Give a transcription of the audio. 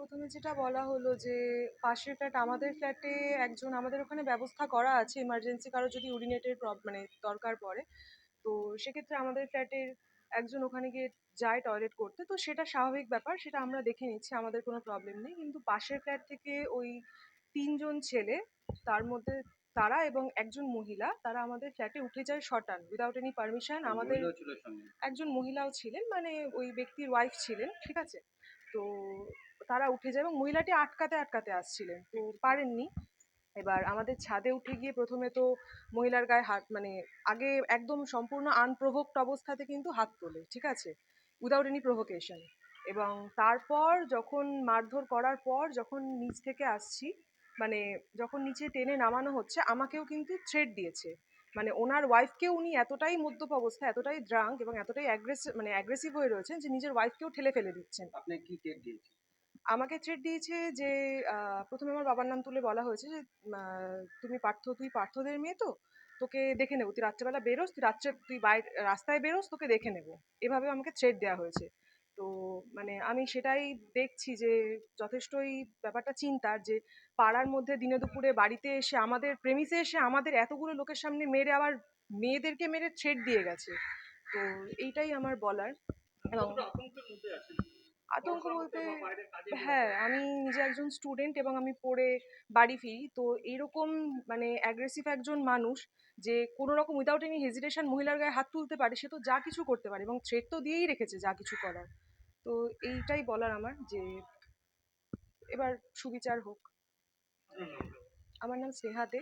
প্রথমে যেটা বলা হলো যে পাশের ফ্ল্যাট, আমাদের ফ্ল্যাটে একজন, আমাদের ওখানে ব্যবস্থা করা আছে এমার্জেন্সি কারো যদি ইউরিনেটের মানে দরকার পড়ে, তো সেক্ষেত্রে আমাদের ফ্ল্যাটের একজন ওখানে গিয়ে যায় টয়লেট করতে, তো সেটা স্বাভাবিক ব্যাপার, সেটা আমরা দেখে নিচ্ছি, আমাদের কোনো প্রবলেম নেই। কিন্তু পাশের ফ্ল্যাট থেকে ওই 3জন ছেলে, তার মধ্যে তারা এবং একজন মহিলা, তারা আমাদের ফ্ল্যাটে উঠে যায় শটান উইদাউট এনি পারমিশন। আমাদের একজন মহিলাও ছিলেন, মানে ওই ব্যক্তির ওয়াইফ ছিলেন, ঠিক আছে। তো তারা উঠে যায় এবং মহিলাটি আটকাতে আটকাতে আসছিলেন, তো পারেননি। এবার আমাদের ছাদে উঠে গিয়ে প্রথমে তো মহিলার গায়ে হাত, মানে আগে একদম সম্পূর্ণ আনপ্রোভোকড অবস্থাতে কিন্তু হাত তোলে, ঠিক আছে, উইদাউট এনি প্রভোকেশন। এবং তারপর যখন মারধর করার পর যখন নিচ থেকে আসছি, মানে যখন নিচে টেনে নামানো হচ্ছে, আমাকেও কিন্তু থ্রেট দিয়েছে। মানে ওনার ওয়াইফকেও উনি এতটাই মদ্যপ অবস্থা, এতটাই ড্রাঙ্ক এবং এতটাই অ্যাগ্রেসিভ হয়ে রয়েছেন যে নিজের ওয়াইফকেও ঠেলে ফেলে দিচ্ছেন। আপনি কি থ্রেট দিয়েছেন? আমাকে থ্রেট দিয়েছে যে প্রথমে আমার বাবার নাম তুলে বলা হয়েছে যে তুই পার্থদের মেয়ে, তো তোকে দেখে নেবো, তুই রাত্রেবেলা বেরোস, তুই বাইরে রাস্তায় বেরোস, তোকে দেখে নেবো, এভাবে আমাকে থ্রেট দেওয়া হয়েছে। তো মানে আমি সেটাই দেখছি যে যথেষ্টই ব্যাপারটা চিন্তার, যে পাড়ার মধ্যে দিনে দুপুরে বাড়িতে এসে, আমাদের প্রেমিসে এসে আমাদের এতগুলো লোকের সামনে মেরে, আবার মেয়েদেরকে মেরে থ্রেট দিয়ে গেছে। তো এইটাই আমার বলার। এবং আতঙ্ক বলতে, হ্যাঁ, আমি নিজে একজন স্টুডেন্ট এবং আমি পড়ে বাড়ি ফিরি, তো এইরকম মানে অ্যাগ্রেসিভ একজন মানুষ যে কোনো রকম উইদাউট এনি হেজিটেশন মহিলার গায়ে হাত তুলতে পারে, সে তো যা কিছু করতে পারে এবং থ্রেট তো দিয়েই রেখেছে যা কিছু করার। তো এইটাই বলার আমার, যে এবার সুবিচার হোক। আমার নাম স্নেহা দে।